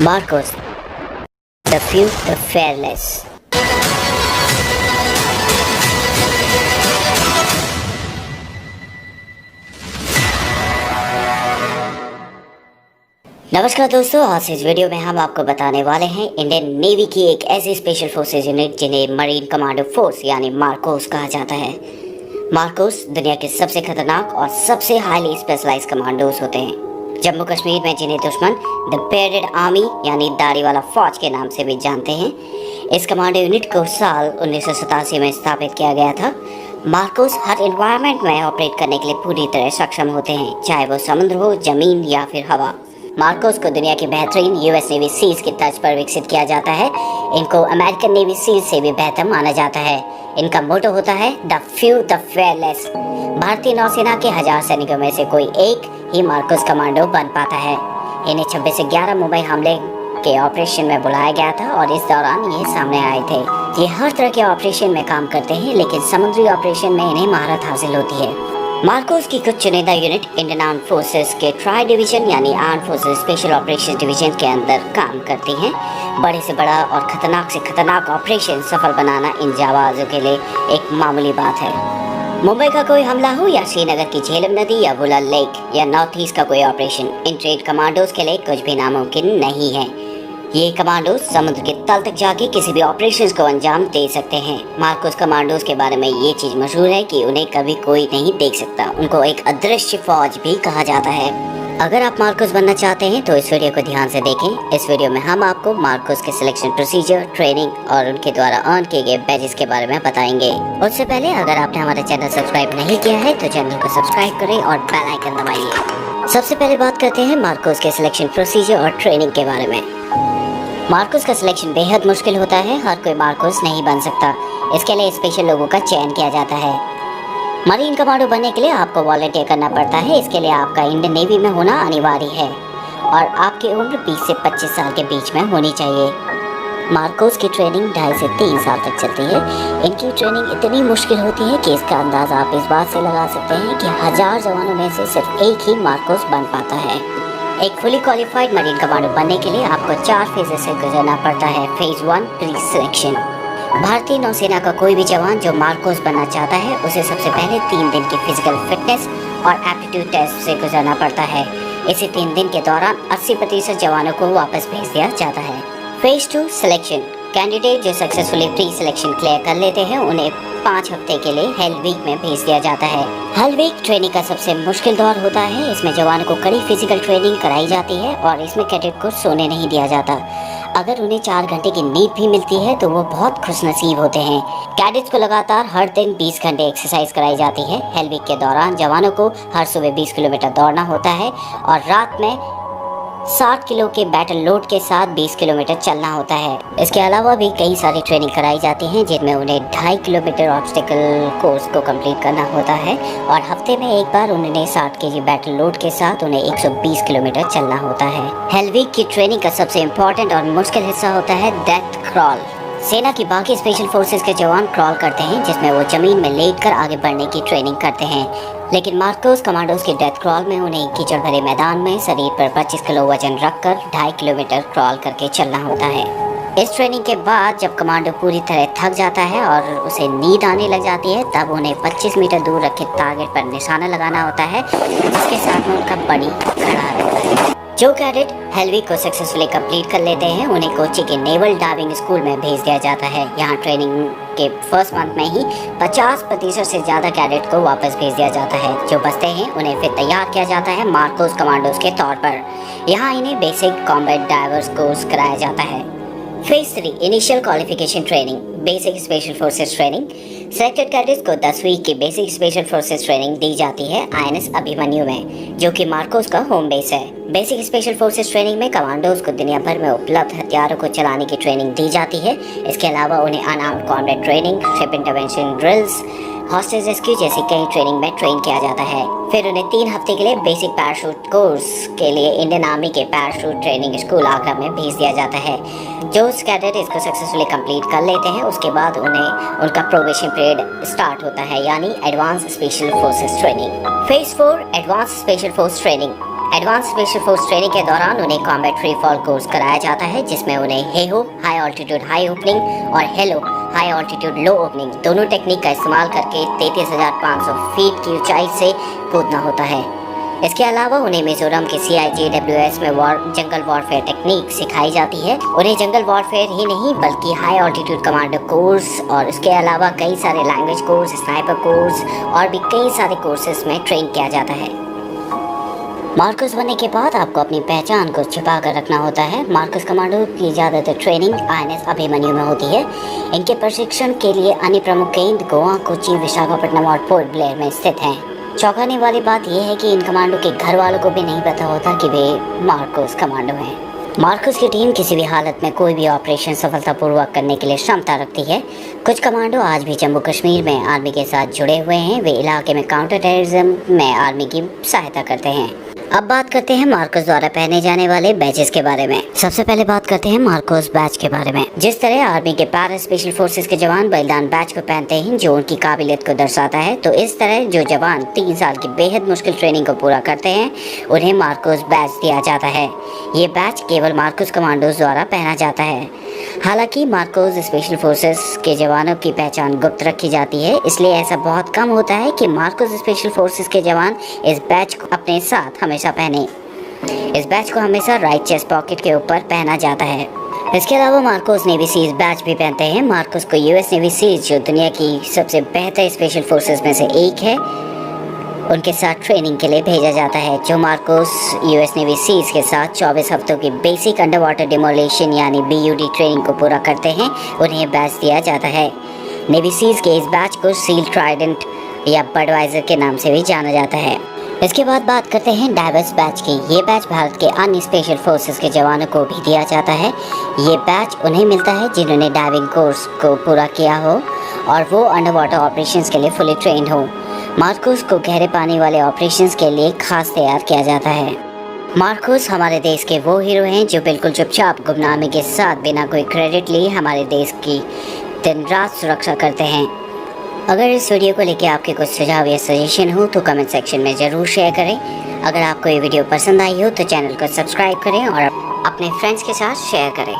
Marcos, the few, the fearless. नमस्कार दोस्तों, आज इस वीडियो में हम आपको बताने वाले हैं इंडियन नेवी की एक ऐसी स्पेशल फोर्सेज यूनिट जिन्हें मरीन कमांडो फोर्स यानी मार्कोस कहा जाता है। मार्कोस दुनिया के सबसे खतरनाक और सबसे हाईली स्पेशलाइज कमांडोज होते हैं। जम्मू कश्मीर में जिन्हें दुश्मन द बेयर्डेड आर्मी यानी दाढ़ी वाला फौज के नाम से भी जानते हैं। इस कमांडो यूनिट को साल 1987 में स्थापित किया गया था। मार्कोस हर एनवायरनमेंट में ऑपरेट करने के लिए पूरी तरह सक्षम होते हैं, चाहे वो समुद्र हो, जमीन या फिर हवा। मार्कोस को दुनिया की बेहतरीन यूएस नेवी सीज की तर्ज पर विकसित किया जाता है। इनको अमेरिकन नेवी सीज से भी बेहतर माना जाता है। इनका मोटो होता है द फ्यू द फेयरलेस। भारतीय नौसेना के 1000 सैनिकों में से कोई एक ही मार्कोस कमांडो बन पाता है। इन्हें 26 से 11 मुंबई हमले के ऑपरेशन में बुलाया गया था और इस दौरान ये सामने आए थे। ये हर तरह के ऑपरेशन में काम करते हैं, लेकिन समुद्री ऑपरेशन में इन्हें महारत हासिल होती है। मार्कोस की कुछ चुनिंदा यूनिट इंडियन आर्म फोर्सेस के ट्राई डिवीजन यानी arm forces special operation division के अंदर काम करती हैं। बड़े से बड़ा और खतरनाक से खतरनाक ऑपरेशन सफल बनाना इन जाबाजों के लिए एक मामूली बात है। मुंबई का कोई हमला हो या श्रीनगर की झेलम नदी या बुलर लेक या नॉर्थ ईस्ट का कोई ऑपरेशन, इन ट्रेड कमांडोज के लिए कुछ भी नामुमकिन नहीं है। ये कमांडोज समुद्र के तल तक जाके किसी भी ऑपरेशंस को अंजाम दे सकते हैं। मार्कोस कमांडोज के बारे में ये चीज मशहूर है कि उन्हें कभी कोई नहीं देख सकता। उनको एक अदृश्य फौज भी कहा जाता है। अगर आप मार्कोस बनना चाहते हैं तो इस वीडियो को ध्यान से देखें। इस वीडियो में हम आपको मार्कोस के सिलेक्शन प्रोसीजर, ट्रेनिंग और उनके द्वारा अर्न किए गए बैजेस के बारे में बताएंगे। उससे पहले अगर आपने हमारा चैनल सब्सक्राइब नहीं किया है तो चैनल को सब्सक्राइब करें और बेल आइकन दबाइए। सबसे पहले बात करते हैं मार्कोस के सिलेक्शन प्रोसीजर और ट्रेनिंग के बारे में। मार्कोस का सिलेक्शन बेहद मुश्किल होता है। हर कोई मार्कोस नहीं बन सकता। इसके लिए स्पेशल लोगों का चयन किया जाता है। मरीन कमांडो बनने के लिए आपको वॉलंटियर करना पड़ता है। इसके लिए आपका इंडियन नेवी में होना अनिवार्य है और आपकी उम्र 20 से 25 साल के बीच में होनी चाहिए। मार्कोस की ट्रेनिंग 2.5 से 3 साल तक चलती है। इनकी ट्रेनिंग इतनी मुश्किल होती है कि इसका अंदाज़ा आप इस बात से लगा सकते हैं कि 1000 जवानों में से सिर्फ एक ही मार्कोस बन पाता है। एक फुली क्वालिफाइड मरीन कमांडो बनने के लिए आपको 4 फेजेस से गुजरना पड़ता है। Phase 1 pre selection. भारतीय नौसेना का कोई भी जवान जो मार्कोस बनना चाहता है उसे सबसे पहले 3 दिन की फिजिकल फिटनेस और एप्टीट्यूड टेस्ट से गुजरना पड़ता है। इसी 3 दिन के दौरान 80% जवानों को वापस भेज दिया जाता है। Phase 2 selection. कैंडिडेट जो सक्सेसफुली प्री सिलेक्शन क्लियर कर लेते हैं उन्हें 5 हफ्ते के लिए हेल वीक में भेज दिया जाता है। हेल वीक ट्रेनिंग का सबसे मुश्किल दौर होता है। इसमें जवानों को कड़ी फिजिकल ट्रेनिंग कराई जाती है और इसमें कैडेट को सोने नहीं दिया जाता। अगर उन्हें 4 घंटे की नींद भी मिलती है तो वो बहुत खुशनसीब होते हैं। कैडेट्स को लगातार हर दिन 20 घंटे एक्सरसाइज कराई जाती है। हेल वीक के दौरान जवानों को हर सुबह 20 किलोमीटर दौड़ना होता है और रात में 60 किलो के बैटल लोड के साथ 20 किलोमीटर चलना होता है। इसके अलावा भी कई सारी ट्रेनिंग कराई जाती हैं जिनमें उन्हें 2.5 किलोमीटर ऑब्स्टिकल कोर्स को कंप्लीट करना होता है और हफ्ते में एक बार उन्हें 60 केजी बैटल लोड के साथ उन्हें 120 किलोमीटर चलना होता है। हेल वीक की ट्रेनिंग का सबसे इम्पोर्टेंट और मुश्किल हिस्सा होता है डेथ क्रॉल। सेना की बाकी स्पेशल फोर्सेस के जवान क्रॉल करते हैं जिसमें वो जमीन में लेटकर आगे बढ़ने की ट्रेनिंग करते हैं, लेकिन मार्कोस कमांडोज के डेथ क्रॉल में उन्हें कीचड़ भरे मैदान में शरीर पर 25 किलो वजन रखकर 2.5 किलोमीटर क्रॉल करके चलना होता है। इस ट्रेनिंग के बाद जब कमांडो पूरी तरह थक जाता है और उसे नींद आने लग जाती है तब उन्हें 25 मीटर दूर रखे टारगेट पर निशाना लगाना होता है, जिसके साथ में उनका बड़ी खड़ा रहता है। जो कैडेट हेल वीक को सक्सेसफुली कंप्लीट कर लेते हैं उन्हें कोच्चि के नेवल डाइविंग स्कूल में भेज दिया जाता है। यहाँ ट्रेनिंग के फर्स्ट मंथ में ही 50% से ज़्यादा कैडेट को वापस भेज दिया जाता है। जो बचते हैं उन्हें फिर तैयार किया जाता है मार्कोस कमांडोज के तौर पर। यहाँ इन्हें बेसिक कॉम्बैट डाइवर्स कोर्स कराया जाता है। Phase 3 initial qualification training, basic special forces training. Selected cadets को 10 वीक की बेसिक स्पेशल फोर्सेस ट्रेनिंग दी जाती है INS अभिमन्यु में, जो कि मार्कोस का होम बेस है। बेसिक स्पेशल फोर्सेस ट्रेनिंग में कमांडोज को दुनिया भर में उपलब्ध हथियारों को चलाने की ट्रेनिंग दी जाती है। इसके अलावा उन्हें unarmoured combat training, ship intervention drills, hostage rescue जैसी कई ट्रेनिंग में ट्रेन किया जाता है। फिर उन्हें 3 हफ्ते के लिए बेसिक पैराशूट कोर्स के लिए इंडियन आर्मी के पैराशूट ट्रेनिंग स्कूल आगरा में भेज दिया जाता है। जो कैडेट इसको सक्सेसफुली कंप्लीट कर लेते हैं उसके बाद उन्हें उनका प्रोबेशन पीरियड स्टार्ट होता है, यानी advance special forces training. Phase 4 advance special force training. Advance special force training के दौरान उन्हें कॉम्बैट फ्री फॉल कोर्स कराया जाता है, जिसमें उन्हें Heyhoe high altitude high opening और हेलो हाई ऑल्टीट्यूड लो ओपनिंग दोनों टेक्निक का इस्तेमाल करके 33,500 फीट की ऊंचाई से कूदना होता है। इसके अलावा उन्हें मिजोरम के CIJWS में जंगल वॉरफेयर टेक्निक सिखाई जाती है। उन्हें जंगल वॉरफेयर ही नहीं बल्कि हाई ऑल्टीट्यूड कमांडो कोर्स और इसके अलावा कई सारे लैंग्वेज कोर्स, स्नाइपर कोर्स और भी कई सारे कोर्सेज में ट्रेन किया जाता है। मार्कोस बनने के बाद आपको अपनी पहचान को छिपा कर रखना होता है। मार्कोस कमांडो की ज़्यादातर ट्रेनिंग INS अभिमन्यु में होती है। इनके प्रशिक्षण के लिए अन्य प्रमुख केंद्र गोवा, कोच्चि, विशाखापट्टनम और पोर्ट ब्लेयर में स्थित हैं। चौंकाने वाली बात यह है कि इन कमांडो के घर वालों को भी नहीं पता होता कि वे मार्कोस कमांडो हैं। मार्कोस की टीम किसी भी हालत में कोई भी ऑपरेशन सफलतापूर्वक करने के लिए क्षमता रखती है। कुछ कमांडो आज भी जम्मू कश्मीर में आर्मी के साथ जुड़े हुए हैं। वे इलाके में काउंटर टेररिज्म में आर्मी की सहायता करते हैं। अब बात करते हैं मार्कोस द्वारा पहने जाने वाले बैचेस के बारे में। सबसे पहले बात करते हैं मार्कोस बैच के बारे में। जिस तरह आर्मी के पैरा स्पेशल फोर्सेस के जवान बलिदान बैच को पहनते हैं जो उनकी काबिलियत को दर्शाता है, तो इस तरह जो जवान 3 साल की बेहद मुश्किल ट्रेनिंग को पूरा करते हैं उन्हें मार्कोस बैच दिया जाता है। ये बैच केवल मार्कोस कमांडोज द्वारा पहना जाता है। हालांकि मार्कोस स्पेशल फोर्सेस के जवानों की पहचान गुप्त रखी जाती है, इसलिए ऐसा बहुत कम होता है कि मार्कोस स्पेशल फोर्सेस के जवान इस बैच को अपने साथ हमेशा पहने। इस बैच को हमेशा राइट चेस्ट पॉकेट के ऊपर पहना जाता है। इसके अलावा मार्कोस नेवी सीज बैच भी पहनते हैं। मार्कोस को US नेवी सीज, जो दुनिया की सबसे बेहतर स्पेशल फोर्सेस में से एक है, उनके साथ ट्रेनिंग के लिए भेजा जाता है। जो मार्कोस US नेवी सीज के साथ 24 हफ्तों की बेसिक अंडर वाटर डिमोलेशन यानी BUD ट्रेनिंग को पूरा करते हैं, उन्हें बैच दिया जाता है। नेवी सीज के इस बैच को सील ट्राइडेंट या बडवाइजर के नाम से भी जाना जाता है। इसके बाद बात करते हैं डाइवर्स बैच की। ये बैच भारत के अन्य स्पेशल फोर्सेस के जवानों को भी दिया जाता है। ये बैच उन्हें मिलता है जिन्होंने डाइविंग कोर्स को पूरा किया हो और वो अंडर वाटर ऑपरेशंस के लिए फुली ट्रेंड हो। मार्कोस को गहरे पानी वाले ऑपरेशंस के लिए खास तैयार किया जाता है। मार्कोस हमारे देश के वो हीरो हैं जो बिल्कुल चुपचाप गुमनामी के साथ बिना कोई क्रेडिट लिए हमारे देश की दिन रात सुरक्षा करते हैं। अगर इस वीडियो को लेकर आपके कुछ सुझाव या सजेशन हो तो कमेंट सेक्शन में ज़रूर शेयर करें। अगर आपको ये वीडियो पसंद आई हो तो चैनल को सब्सक्राइब करें और अपने फ्रेंड्स के साथ शेयर करें।